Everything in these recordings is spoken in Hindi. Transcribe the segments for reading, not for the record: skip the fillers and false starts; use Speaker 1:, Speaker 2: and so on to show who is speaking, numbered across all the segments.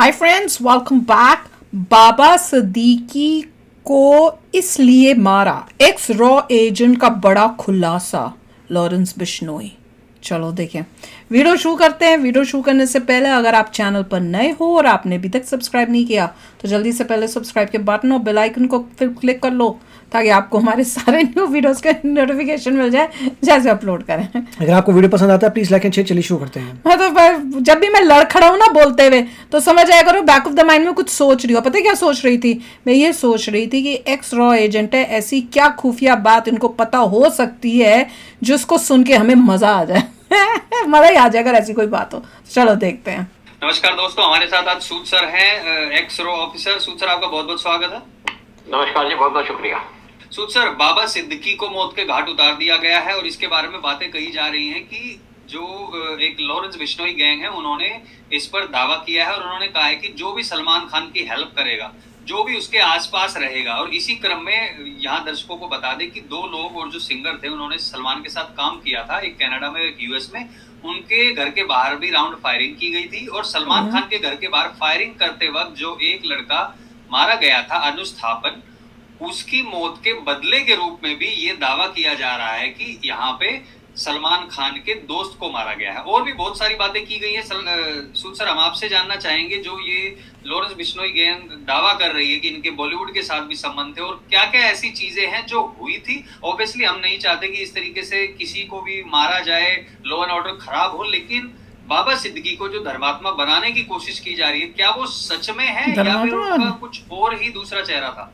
Speaker 1: हाय friends, welcome back. Baba Siddique को इसलिए मारा, एक्स रॉ एजेंट का बड़ा खुलासा, लॉरेंस बिश्नोई। चलो देखें, वीडियो शुरू करते हैं। वीडियो शुरू करने से पहले अगर आप चैनल पर नए हो और आपने अभी तक सब्सक्राइब नहीं किया तो जल्दी से पहले सब्सक्राइब के बटन और बेल आइकन को फिर क्लिक कर लो ताकि आपको हमारे सारे न्यू वीडियोस का नोटिफिकेशन मिल जाए जैसे अपलोड करें।
Speaker 2: अगर आपको वीडियो पसंद आता है प्लीज लाइक एंड शेयर। चलिए शुरू करते हैं।
Speaker 1: हाँ, तो जब भी मैं लड़ खड़ा हूँ ना बोलते हुए तो समझ आया करो बैक ऑफ द माइंड में कुछ सोच रही हो। पता है क्या सोच रही थी? मैं ये सोच रही थी कि एक्स रॉ एजेंट है, ऐसी क्या खुफिया बात इनको पता हो सकती है जिसको सुन के हमें मजा आ जाए। मजा ही आ जाए अगर ऐसी कोई बात हो। चलो देखते हैं।
Speaker 3: नमस्कार दोस्तों, हमारे साथ आज सूद सर हैं, एक्स रो ऑफिसर। सूद सर, आपका बहुत बहुत स्वागत है।
Speaker 4: नमस्कार जी, बहुत बहुत शुक्रिया।
Speaker 3: सूद सर, बाबा सिद्दीकी को मौत के घाट उतार दिया गया है और इसके बारे में बातें कही जा रही हैं कि जो एक लॉरेंस बिश्नोई गैंग है उन्होंने इस पर दावा किया है और उन्होंने कहा है कि जो भी सलमान खान की हेल्प करेगा, जो भी उसके आसपास रहेगा। और इसी क्रम में यहाँ दर्शकों को बता दें कि दो लोग और जो सिंगर थे उन्होंने सलमान के साथ काम किया था, एक कनाडा में एक यूएस में। उनके घर के बाहर भी राउंड फायरिंग की गई थी और सलमान खान के घर के बाहर फायरिंग करते वक्त जो एक लड़का मारा गया था, अनुज थापन, उसकी मौत के बदले के रूप में भी ये दावा किया जा रहा है कि यहाँ पे सलमान खान के दोस्त को मारा गया है। और भी बहुत सारी बातें की गई है। सूद सर, हम आपसे जानना चाहेंगे, जो ये लॉरेंस बिश्नोई गैंग दावा कर रही है कि इनके बॉलीवुड के साथ भी संबंध थे, और क्या क्या ऐसी चीजें हैं जो हुई थी। ऑब्वियसली हम नहीं चाहते कि इस तरीके से किसी को भी मारा जाए, लॉ एंड ऑर्डर खराब हो, लेकिन बाबा सिद्दीकी को जो धर्मात्मा बनाने की कोशिश की जा रही है, क्या वो सच में है या फिर उनका कुछ और ही दूसरा चेहरा था?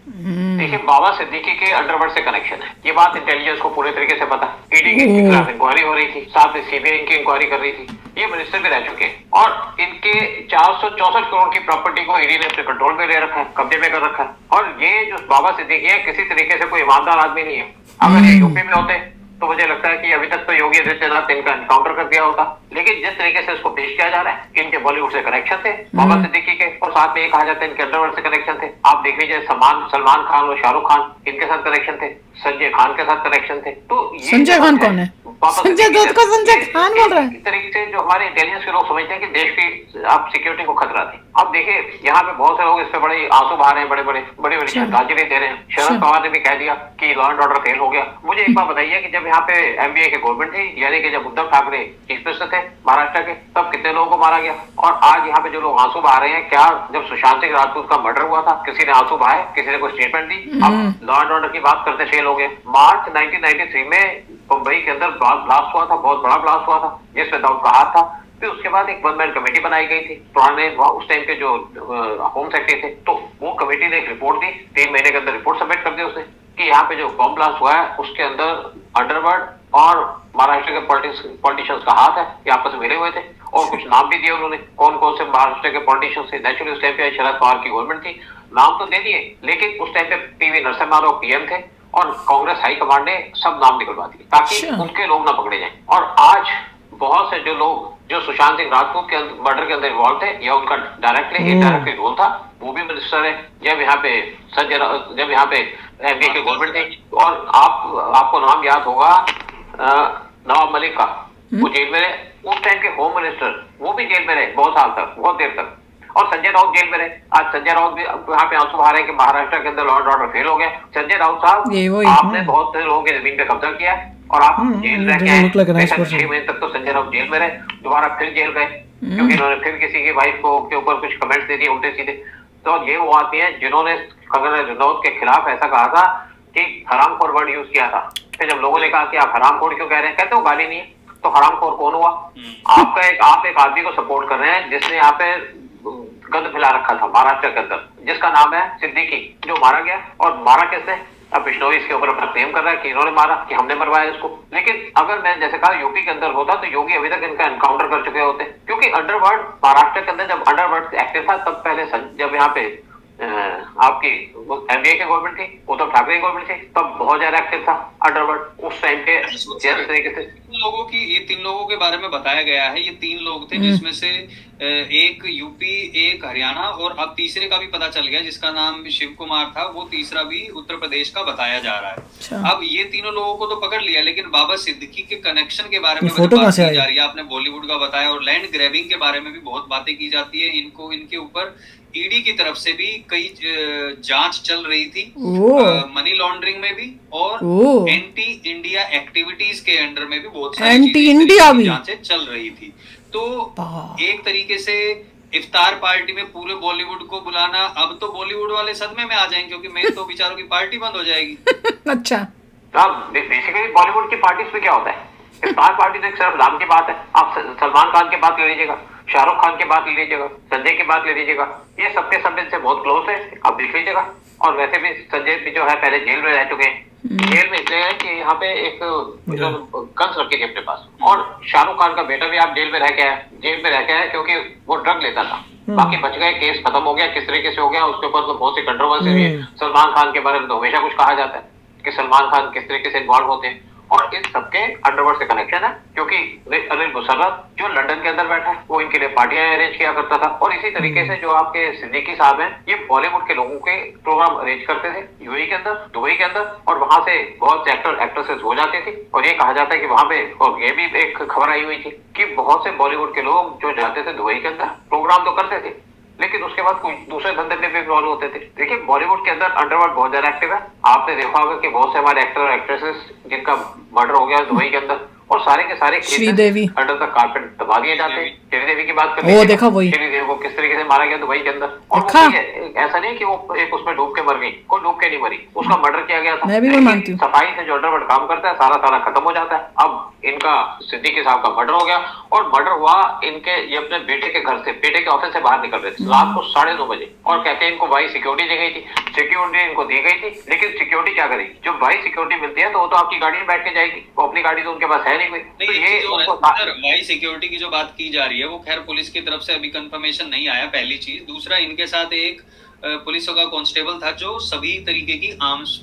Speaker 4: देखिए, बाबा सिद्दीकी के अंडरवर्ल्ड से कनेक्शन है, ये बात इंटेलिजेंस को पूरे तरीके से पता है। ईडी के खिलाफ इंक्वायरी हो रही थी, साथ में सीबीआई की इंक्वायरी कर रही थी। ये मिनिस्टर भी रह चुके हैं और इनके 464 करोड़ की प्रॉपर्टी को ईडी ने अपने कंट्रोल में ले रखा है, कब्जे में कर रखा है। और ये जो बाबा सिद्दीकी है, किसी तरीके से कोई ईमानदार आदमी नहीं है। अगर ये यूपी में होते तो मुझे लगता है कि अभी तक तो योगी आदित्यनाथ इनका एनकाउंटर कर दिया होता। लेकिन जिस तरीके से इसको पेश किया जा रहा है कि इनके बॉलीवुड से कनेक्शन थे बाबा सिद्दीकी के, और साथ में ये कहा जाता है इनके अंडरवर्ल्ड से कनेक्शन थे। आप देख लीजिए, सलमान खान और शाहरुख खान, इनके साथ कनेक्शन थे, संजय खान के साथ कनेक्शन थे। तो
Speaker 1: संजय खान कौन है? संजय दत्त को संजय खान बोल रहा है।
Speaker 4: इस तरीके से जो हमारे इंटेलिजेंस के लोग समझते हैं कि देश की आप सिक्योरिटी को खतरा थी। अब देखिए, यहाँ पे बहुत से लोग इस पे बड़े आंसू बहा रहे हैं, बड़ी श्रद्धांजलि दे रहे हैं। शरद पवार ने भी कह दिया कि लॉ एंड ऑर्डर फेल हो गया। मुझे एक बात बताइए कि जब यहाँ पे एमबीए की गवर्नमेंट थी, यानी कि जब उद्धव ठाकरे चीफ मिनिस्टर थे महाराष्ट्र के, तब कितने लोगों को मारा गया? और आज यहाँ पे जो लोग आंसू बहा रहे हैं, क्या जब सुशांत सिंह राजपूत का मर्डर हुआ था किसी ने आंसू बहाए? किसी ने कोई स्टेटमेंट दी? अब लॉ एंड ऑर्डर की बात करते फेल हो गए। मार्च 1993 में मुंबई के अंदर ब्लास्ट हुआ था, बहुत बड़ा ब्लास्ट हुआ था जिसमें दाऊद का हाथ था। फिर उसके बाद एक वन मैन कमेटी बनाई गई थी, पुराने उस टाइम के जो होम सेक्रेटरी थे, तो वो कमेटी ने एक रिपोर्ट दी। 3 महीने के अंदर रिपोर्ट सबमिट कर दी उसने कि यहाँ पे जो बम ब्लास्ट हुआ है उसके अंदर अंडरवर्ल्ड और महाराष्ट्र के पॉलिटिशियंस का हाथ है, ये आपस में मिले हुए थे। और कुछ नाम भी दिए उन्होंने, कौन कौन से महाराष्ट्र के पॉलिटिशियंस थे। नेचुरली उस टाइम पे शरद पवार की गवर्नमेंट थी, नाम तो दे दिए, लेकिन उस टाइम पे पीवी नरसिम्हा राव पीएम थे और कांग्रेस हाईकमांड ने सब नाम निकलवा दिए ताकि उनके लोग ना पकड़े जाएं। और आज बहुत से जो लोग जो सुशांत सिंह राजपूत के मर्डर के अंदर इन्वॉल्व थे या उनका डायरेक्टली इनडायरेक्टली रोल था, वो भी मिनिस्टर है। जब यहाँ पे एमपी की गवर्नमेंट थी, और आपको नाम याद होगा नवाब मलिक का, वो जेल में रहे। उस टाइम के होम मिनिस्टर वो भी जेल में रहे बहुत साल तक, बहुत देर तक। और संजय राउत जेल में रहे। आज संजय राउत भी यहाँ पे आंसू बहा रहे हैं कि महाराष्ट्र के अंदर लॉ एंड ऑर्डर फेल हो गया। संजय राउत साहब, आपने बहुत से लोगों की जमीन पे कब्जा किया है और आप जेल रह के आए। 6 महीने तक तो संजय राउत जेल में रहे, दोबारा फिर जेल गए क्योंकि उन्होंने फिर किसी की वाइफ को के ऊपर कुछ कमेंट्स दे दिए उल्टे सीधे। तो ये वो आदमी है जिन्होंने कंगना रनौत के खिलाफ ऐसा कहा था कि हरामखोर वर्ड यूज किया था। फिर जब लोगों ने कहा कि आप हरामखोर क्यों कह रहे हैं, कहते हो गाली नहीं है, तो हरामखोर कौन हुआ? आप एक आदमी को सपोर्ट कर रहे हैं जिसने यहाँ पे गंद फैला रखा था महाराष्ट्र के अंदर, जिसका नाम है सिद्दीकी, जो मारा गया। और मारा किसने? अब बिश्नोई इसके ऊपर अपना क्लेम कर रहा है कि इन्होंने मारा, कि हमने मरवाया इसको। लेकिन अगर मैं जैसे कहा यूपी के अंदर होता तो योगी अभी तक इनका एनकाउंटर कर चुके होते, क्योंकि अंडरवर्ल्ड महाराष्ट्र के अंदर जब अंडरवर्ल्ड एक्टिव था तब पहले जब यहाँ पे आपकी एनडीए की गवर्नमेंट थी, उद्धव ठाकरे की गवर्नमेंट थी, तब बहुत ज्यादा एक्टिव था अंडरवर्ल्ड उस टाइम पे जिस तरीके से।
Speaker 3: ये तीन लोगों के बारे में बताया गया है। ये तीन लोग थे जिसमें से एक यूपी, एक हरियाणा और अब तीसरे का भी पता चल गया जिसका नाम शिव कुमार था, वो तीसरा भी उत्तर प्रदेश का बताया जा रहा है।
Speaker 1: अच्छा।
Speaker 3: अब ये तीनों लोगों को तो पकड़ लिया, लेकिन बाबा सिद्दीकी के कनेक्शन के बारे
Speaker 2: ये
Speaker 3: में
Speaker 2: फोटो
Speaker 3: बात
Speaker 2: कहाँ से
Speaker 3: की
Speaker 2: आई?
Speaker 3: जा रही है। आपने बॉलीवुड का बताया और लैंड ग्रैबिंग के बारे में भी बहुत बातें की जाती है। इनको इनके ऊपर ईडी की तरफ से भी कई जांच चल रही थी, मनी लॉन्ड्रिंग में भी और एंटी इंडिया एक्टिविटीज के अंडर में भी बहुत सारी
Speaker 1: एंटी इंडिया भी
Speaker 3: जांचें चल रही थी। तो एक तरीके से इफ्तार पार्टी में पूरे बॉलीवुड को बुलाना, अब तो बॉलीवुड वाले सदमे में आ जाएंगे क्योंकि मेन तो बेचारों की पार्टी बंद हो जाएगी।
Speaker 1: अच्छा,
Speaker 4: बेसिकली बॉलीवुड की पार्टीज में क्या होता है, इफ्तार पार्टी तो सिर्फ नाम की बात है। आप सलमान खान की बात ले लीजिएगा, शाहरुख खान की बात ले लीजिएगा, संजय की बात ले लीजिएगा, ये सबके सब इनसे बहुत क्लोज है, आप देख लीजिएगा। और वैसे भी संजय भी जो है पहले जेल में रह चुके हैं। जेल में इसलिए है कि यहाँ पे एक गन्स रखी थी अपने पास, और शाहरुख खान का बेटा भी आप जेल में रह के आया, जेल में रह के आया क्योंकि वो ड्रग लेता था। बाकी बच गए, केस खत्म हो गया, किस तरीके से हो गया उसके ऊपर तो बहुत सी कंट्रोवर्सी हुई है। सलमान खान के बारे में तो हमेशा कुछ कहा जाता है कि सलमान खान किस तरीके से इन्वॉल्व होते हैं, और इन सबके अंडरवर्ल्ड से कनेक्शन है क्योंकि अनिल मुशर्रफ जो लंदन के अंदर बैठा है वो इनके लिए पार्टियां अरेंज किया करता था। और इसी तरीके से जो आपके सिद्दीकी साहब हैं, ये बॉलीवुड के लोगों के प्रोग्राम अरेंज करते थे यूएई के अंदर, दुबई के अंदर, और वहां से बहुत से एक्टर एक्ट्रेसेस हो जाते थे। और ये कहा जाता है कि वहां पे, और ये भी एक खबर आई हुई थी कि बहुत से बॉलीवुड के लोग जो जाते थे दुबई के अंदर, प्रोग्राम तो करते थे लेकिन उसके बाद कुछ दूसरे धंधे में भी इन्वॉल्व होते थे। देखिए बॉलीवुड के अंदर अंडरवर्ल्ड बहुत ज्यादा एक्टिव है। आपने देखा होगा कि बहुत से हमारे एक्टर और एक्ट्रेसेस जिनका मर्डर हो गया दुबई के अंदर, और सारे के सारे
Speaker 1: श्रीदेवी
Speaker 4: अंडर द कारपेट दबा दिए जाते हैं। श्रीदेवी की बात
Speaker 1: वो देखा वही,
Speaker 4: श्रीदेवी को किस तरीके से मारा गया दुबई के अंदर, और वो ऐसा नहीं कि वो एक उसमें डूब के मर गई, कोई डूब के नहीं मरी, उसका मर्डर किया गया था।
Speaker 1: मैं भी मानती हूँ।
Speaker 4: सफाई से जो अंडरवर्ल्ड काम करता है सारा सारा खत्म हो जाता है। अब इनका सिद्दीकी साहब का मर्डर हो गया, और मर्डर हुआ इनके, ये अपने बेटे के घर से, बेटे के ऑफिस से बाहर निकल रहे थे रात को 9:30 बजे, और कहते हैं इनको भाई सिक्योरिटी दी गई थी, सिक्योरिटी इनको दी गई थी, लेकिन सिक्योरिटी क्या करेगी, जो भाई सिक्योरिटी मिलती है तो वो तो आपकी गाड़ी में बैठ के जाएगी, वो अपनी गाड़ी तो उनके पास है नहीं कोई। तो ये
Speaker 3: भाई सिक्योरिटी की जो बात की जा रही है वो खैर पुलिस की तरफ से अभी कंफर्मेशन नहीं आया, पहली चीज। दूसरा, इनके साथ एक पुलिस का कांस्टेबल था जो सभी तरीके की आर्म्स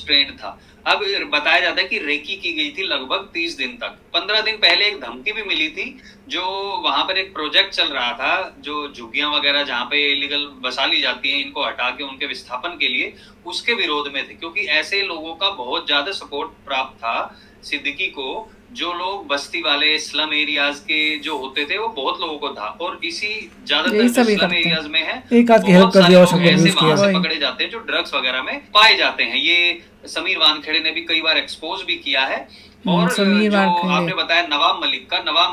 Speaker 3: ट्रेंड था। अब बताया जाता है कि रेकी की गई थी लगभग 30 दिन तक। 15 दिन पहले एक धमकी भी मिली थी, जो वहां पर एक प्रोजेक्ट चल रहा था, जो झुग्गियां वगैरह जहां पे इलीगल बसा ली जाती हैं, इनको हटा के उनके विस्थापन के लिए, उसके विरोध में थे, क्योंकि ऐसे लोगों का बहुत ज्यादा सपोर्ट प्राप्त था सिद्दीकी को। जो लोग बस्ती वाले स्लम एरियाज के जो होते थे वो बहुत लोगों को था, और इसी ज्यादातर जो स्लम एरियाज में है बहुत सारे लोग ऐसे वहां से पकड़े जाते हैं जो ड्रग्स वगैरह में पाए जाते हैं। ये समीर वानखेड़े ने भी कई बार एक्सपोज भी किया है। और जो आपने बताया नवाब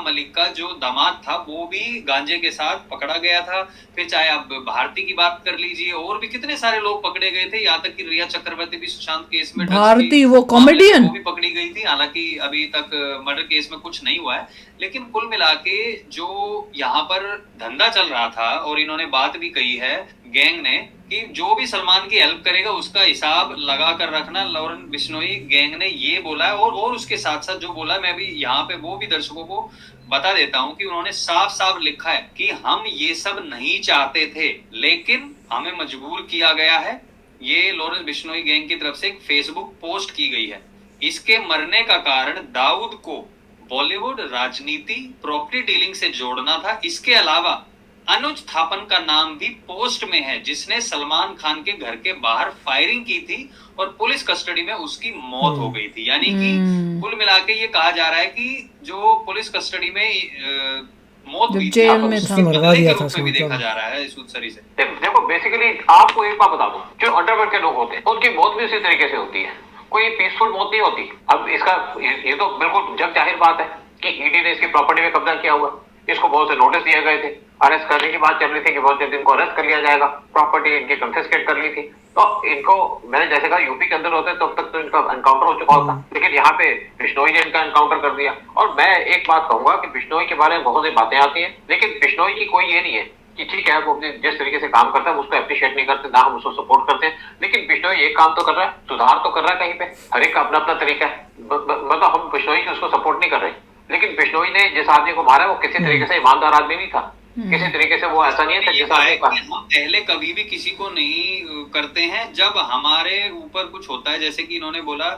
Speaker 3: मलिक का जो दामाद था वो भी गांजे के साथ पकड़ा गया था। फिर चाहे आप भारती की बात कर लीजिए, और भी कितने सारे लोग पकड़े गए थे, यहाँ तक कि रिया चक्रवर्ती भी सुशांत केस में,
Speaker 1: भारती वो कॉमेडियन,
Speaker 3: वो भी पकड़ी गई थी। हालांकि अभी तक मर्डर केस में कुछ नहीं हुआ है, लेकिन कुल मिला के जो यहाँ पर धंधा चल रहा था, और इन्होंने बात भी कही है गैंग ने कि जो भी सलमान की हेल्प करेगा उसका हिसाब लगा कर रखना। लॉरेंस बिश्नोई गैंग ने ये बोला है, और उसके साथ साथ जो बोला, मैं भी यहाँ पे वो भी दर्शकों को बता देता हूँ कि उन्होंने साफ साफ लिखा है कि हम ये सब नहीं चाहते थे लेकिन हमें मजबूर किया गया है। ये लॉरेंस बिश्नोई गैंग की तरफ से एक फेसबुक पोस्ट की गई है। इसके मरने का कारण दाऊद को बॉलीवुड राजनीति प्रॉपर्टी डीलिंग से जोड़ना था। इसके अलावा अनुज थापन का नाम भी पोस्ट में है, जिसने सलमान खान के घर के बाहर फायरिंग की थी और पुलिस कस्टडी में उसकी मौत हो गई थी। यानी कि कुल मिला के ये कहा जा रहा है कि जो पुलिस कस्टडी में मौत हुई थी,
Speaker 1: जेल में था,
Speaker 2: मरवा दिया था
Speaker 3: भी देखा जा रहा है सूत्सरी से।
Speaker 4: देखो बेसिकली आपको एक बात बता दूं, जो अंडरवर्ल्ड के लोग होते हैं उनकी मौत भी उसी तरीके से होती है, कोई पीसफुल मौत नहीं होती। अब इसका ये तो बिल्कुल जग जाहिर बात है कि ईडी ने इसकी प्रॉपर्टी में कब्जा किया हुआ, इसको बहुत से नोटिस दिए गए थे, अरेस्ट करने की बात चल रही थी कि बहुत जल्द इनको अरेस्ट कर लिया जाएगा, प्रॉपर्टी इनकी कंफिस्केट कर ली थी। तो इनको, मैंने जैसे कहा यूपी के अंदर होते तब तक तो इनका एनकाउंटर हो चुका होता, लेकिन यहाँ पे बिश्नोई ने इनका एनकाउंटर कर दिया। और मैं एक बात कहूंगा कि बिश्नोई के बारे में बहुत सी बातें आती हैं, लेकिन बिश्नोई की कोई ये नहीं है कि ठीक है वो जिस तरीके से काम करता है उसको अप्रिशिएट नहीं करते, ना हम उसको सपोर्ट करते हैं, लेकिन बिश्नोई एक काम तो कर रहा है, सुधार तो कर रहा है कहीं पे, हर एक का अपना अपना तरीका है। मतलब हम बिश्नोई की उसको सपोर्ट नहीं कर रहे, लेकिन बिश्नोई ने जिस आदमी को मारा वो किसी तरीके से ईमानदार आदमी नहीं था, किसी तरीके से वो ऐसा नहीं है
Speaker 3: ये है कि हम पहले कभी भी किसी को नहीं करते हैं। जब हमारे ऊपर कुछ होता है, जैसे कि इन्होंने बोला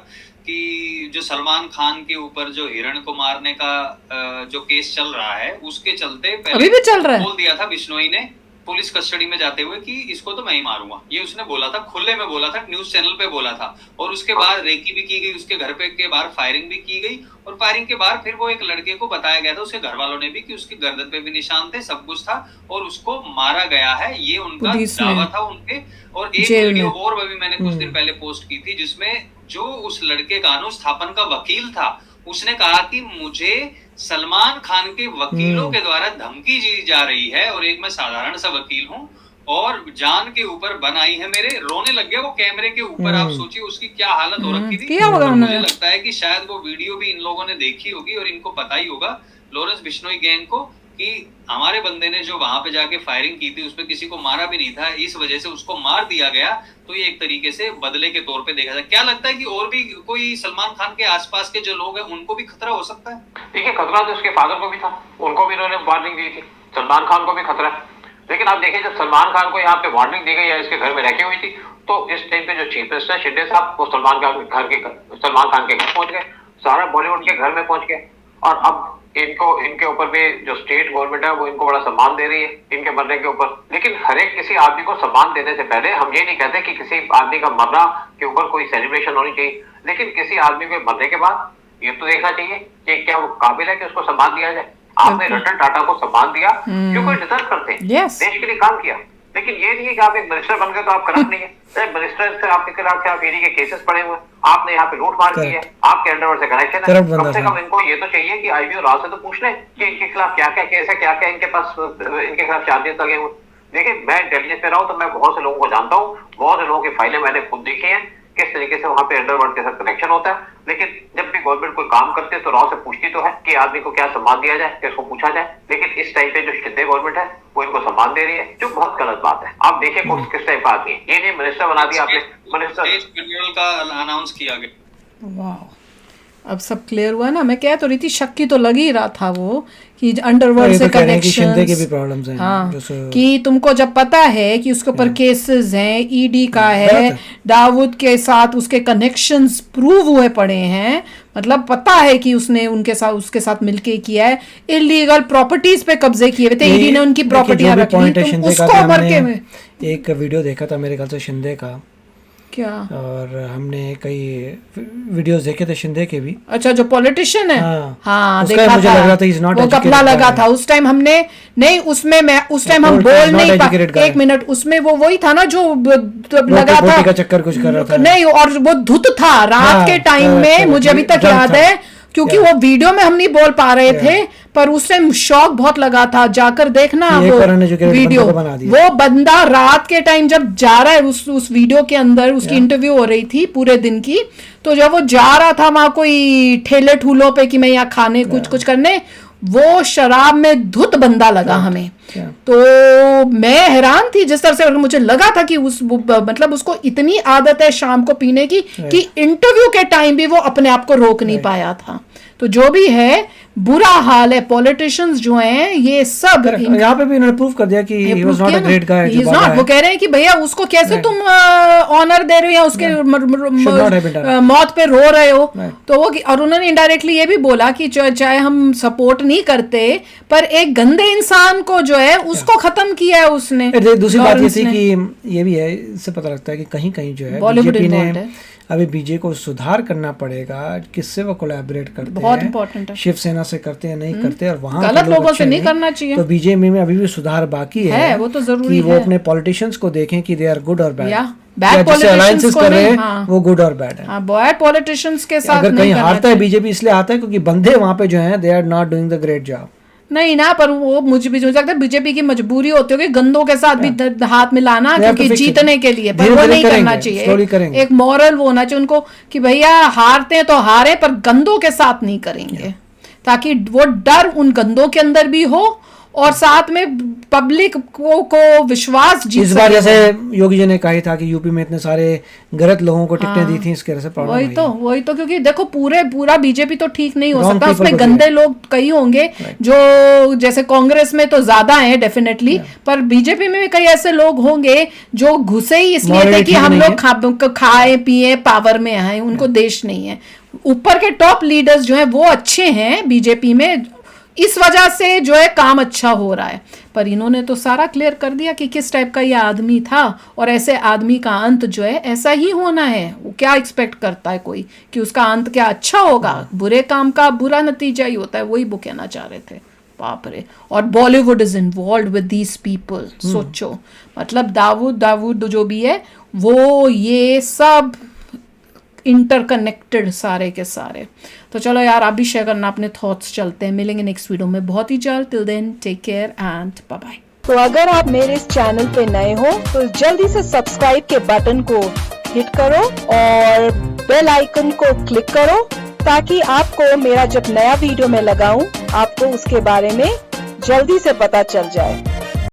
Speaker 3: कि जो सलमान खान के ऊपर जो हिरण को मारने का जो केस चल रहा है, उसके चलते
Speaker 1: अभी भी चल रहा है,
Speaker 3: बोल दिया था बिश्नोई ने पुलिस कस्टडी में जाते हुए कि इसको तो मैं ही मारूंगा। ये उसने बोला था, खुले में बोला था, न्यूज चैनल पे बोला था। और उसके बाद रेकी भी की गई, उसके घर पे के बाहर फायरिंग भी की गई। और फायरिंग के बाद फिर वो एक लड़के को बताया गया था, उसके घर वालों ने भी, कि उसकी गर्दन पे भी निशान थे, सब कुछ था, और उसको मारा गया है। ये उनका दावा था उनके। और एक वीडियो और भी मैंने कुछ दिन पहले पोस्ट की थी, जिसमें जो उस लड़के का अनुस्थापन का वकील था, उसने कहा कि मुझे सलमान खान के वकीलों के द्वारा धमकी दी जा रही है, और एक मैं साधारण सा वकील हूँ, और जान के ऊपर बनाई है मेरे। रोने लग गया वो कैमरे के ऊपर। आप सोचिए उसकी क्या हालत हो रखी थी। मुझे लगता है कि शायद वो वीडियो भी इन लोगों ने देखी होगी और इनको पता ही होगा, लॉरेंस बिश्नोई गैंग को, कि हमारे बंदे ने जो वहां पे जाके फायरिंग की थी उसमें किसी को मारा भी नहीं था, इस वजह से उसको मार दिया गया। तो ये एक तरीके से बदले के तौर पे देखा जाए। क्या लगता है कि और भी कोई सलमान खान के आसपास के जो लोग हैं उनको भी खतरा हो सकता है?
Speaker 4: देखिए, खतरा तो उसके फादर को भी था, उनको भी इन्होंने वार्निंग दी थी। सलमान खान को भी खतरा है। लेकिन आप देखिए, जब सलमान खान को यहाँ पे वार्निंग दी गई या इसके घर में रखी हुई थी, तो इस टाइम पे जो चीफ मिनिस्टर शिंदे साहब वो सलमान खान के घर पहुंच गए, सारा बॉलीवुड के घर में पहुंच गए। और अब इनके ऊपर भी जो स्टेट गवर्नमेंट है वो इनको बड़ा सम्मान दे रही है इनके मरने के ऊपर। लेकिन हर एक किसी आदमी को सम्मान देने से पहले हम ये नहीं कहते कि किसी आदमी का मरना के ऊपर कोई सेलिब्रेशन होनी चाहिए, लेकिन किसी आदमी के मरने के बाद ये तो देखना चाहिए कि क्या वो काबिल है कि उसको सम्मान दिया जाए। आपने रतन टाटा को सम्मान दिया क्योंकि वो डिजर्व करते हैं, देश के लिए काम किया। लेकिन ये नहीं है कि आप एक मिनिस्टर बन गए तो आप करप्ट नहीं है। मिनिस्टर से आपके खिलाफ क्या ईडी के केसेस पड़े हुए, आपने यहाँ पे लूट मार की है, आपके अंडरवर्ल्ड से कनेक्शन है। कम से कम इनको ये तो चाहिए कि आईबी और राव से तो पूछ लें कि इनके खिलाफ क्या क्या केस है, क्या क्या इनके पास इनके खिलाफ चार्जेस लगे हुए। देखिए, मैं इंटेलिजेंस में रहा हूँ तो मैं बहुत से लोगों को जानता हूँ, बहुत से लोगों की फाइलें मैंने खुद देखी हैं, किस तरीके से वहां पे अंडरवर्ल्ड के साथ कनेक्शन होता है। लेकिन जब भी गवर्नमेंट कोई काम करते हैं तो राव से पूछती तो है कि आदमी को क्या सम्मान दिया जाए, किसको पूछा जाए। लेकिन इस टाइम पे जो शिंदे गवर्नमेंट है वो इनको सम्मान दे रही है, जो बहुत गलत बात है। आप देखिए किस टाइप का आदमी है, ये नहीं मिनिस्टर बना दिया आपने, मिनिस्टर
Speaker 3: का अनाउंस किया गया।
Speaker 1: वाह, अब सब क्लियर हुआ ना। मैं कह तो रही थी, शक्की तो लग ही रहा था वो कि अंडरवर्ल्ड से कनेक्शन
Speaker 2: के भी प्रॉब्लम्स हैं।
Speaker 1: हाँ, कि तुमको जब पता है कि उसके ऊपर केसेस हैं, ईडी का है, दाऊद के साथ उसके कनेक्शंस प्रूव हुए पड़े हैं, मतलब पता है कि उसने उसके साथ मिलके किया है, इलीगल प्रॉपर्टीज पे कब्जे किए हुए थे, ईडी ने उनकी प्रॉपर्टियां रख ली, तुम उसको मर के में।
Speaker 2: एक वीडियो देखा था मेरे ख्याल से शिंदे का,
Speaker 1: क्या, और
Speaker 2: हमने कई वीडियोस देखे थे शिंदे के भी।
Speaker 1: अच्छा, जो पॉलिटिशियन है, हाँ
Speaker 2: देखा था, मुझे लग रहा था
Speaker 1: वो कपड़ा लगा था उस टाइम। हमने नहीं, उसमें मैं उस टाइम हम बोल नहीं पाए, एक मिनट, उसमें वो वही था ना जो लगा था
Speaker 2: का चक्कर कुछ कर रहा था,
Speaker 1: नहीं, और वो धुत था रात के टाइम में, मुझे अभी तक याद है, क्योंकि वो वीडियो में हम नहीं बोल पा रहे थे, पर उस टाइम शौक बहुत लगा था। जाकर देखना वो वीडियो, वो बंदा रात के टाइम जब जा रहा है, उस वीडियो के अंदर उसकी इंटरव्यू हो रही थी पूरे दिन की, तो जब वो जा रहा था वहां कोई ठेले ठूलों पे कि मैं यहाँ खाने कुछ करने, वो शराब में धुत बंदा लगा हमें। तो मैं हैरान थी जिस तरह से मुझे लगा था कि मतलब उसको इतनी आदत है शाम को पीने की कि इंटरव्यू के टाइम भी वो अपने आप को रोक नहीं पाया था। तो जो भी है, बुरा हाल है। पॉलिटिशियंस जो हैं ये सब,
Speaker 2: यहाँ पे भी इन्होंने प्रूव कर दिया कि he was not a great guy,
Speaker 1: he is not। वो कह रहे हैं कि भैया उसको कैसे तुम ऑनर दे रहे हो या उसके मौत पे रो रहे हो। तो वो, और उन्होंने इनडायरेक्टली ये भी बोला कि चाहे हम सपोर्ट नहीं करते, पर एक गंदे इंसान को जो है उसको खत्म किया है उसने।
Speaker 2: दूसरी बात ये थी कि ये भी है, इससे पता लगता है कि कहीं कहीं जो है बीजेपी ने अभी बीजेपी को सुधार करना पड़ेगा, किससे वो कोलैबोरेट करते
Speaker 1: बहुत
Speaker 2: हैं,
Speaker 1: इंपॉर्टेंट है,
Speaker 2: शिवसेना से करते हैं नहीं करते, और वहाँ
Speaker 1: गलत लोगों से नहीं करना चाहिए।
Speaker 2: तो बीजेपी में अभी भी सुधार बाकी है,
Speaker 1: वो तो जरूरी
Speaker 2: कि वो अपने पॉलिटिशियंस को देखें कि दे आर गुड और बैड, अलायंसेस कर रहे हैं वो गुड और बैड है।
Speaker 1: बैड पॉलिटिशियंस के साथ
Speaker 2: अगर कहीं हारता है बीजेपी इसलिए आता है क्योंकि बंदे वहाँ पे जो है they are not doing the great job.
Speaker 1: नहीं ना, पर वो मुझे भी लगता है बीजेपी की मजबूरी होती होगी गंदों के साथ भी हाथ मिलाना, क्योंकि जीतने के लिए, पर वो नहीं करना चाहिए। एक मॉरल वो होना चाहिए उनको कि भैया हारते हैं तो हारे, पर गंदों के साथ नहीं करेंगे, ताकि वो डर उन गंदों के अंदर भी हो और साथ में पब्लिक को विश्वास जीत
Speaker 2: इस बार जैसे योगी जी ने कहा था कि यूपी में इतने सारे गलत लोगों को टिकटें दी थी, इसके वजह से प्रॉब्लम
Speaker 1: वही तो क्योंकि देखो पूरा बीजेपी तो ठीक नहीं हो सकता, उसमें गंदे लोग कई होंगे जो जैसे कांग्रेस में तो ज्यादा हैं डेफिनेटली, पर बीजेपी में भी कई ऐसे लोग होंगे जो घुसे ही इसलिए थे कि हम लोग खाए पिए पावर में आए, उनको देश नहीं है। ऊपर के टॉप लीडर्स जो है वो अच्छे हैं बीजेपी में, इस वजह से जो है काम अच्छा हो रहा है। पर इन्होंने तो सारा क्लियर कर दिया कि किस टाइप का ये आदमी था, और ऐसे आदमी का अंत जो है ऐसा ही होना है। वो क्या एक्सपेक्ट करता है कोई कि उसका अंत क्या अच्छा होगा? बुरे काम का बुरा नतीजा ही होता है, वही वो कहना चाह रहे थे। बाप रे। और Bollywood is involve with these people, सोचो, मतलब दाऊद जो भी है वो ये सब इंटरकनेक्टेड सारे के सारे। तो चलो यार, आप भी शेयर करना अपने थॉट्स। चलते हैं, मिलेंगे नेक्स्ट वीडियो में बहुत ही जल्द। Till then take care and bye bye.
Speaker 5: तो अगर आप मेरे इस चैनल पे नए हो तो जल्दी से सब्सक्राइब के बटन को हिट करो और बेल आइकन को क्लिक करो, ताकि आपको मेरा जब नया वीडियो मैं लगाऊं आपको उसके बारे में जल्दी से पता चल जाए।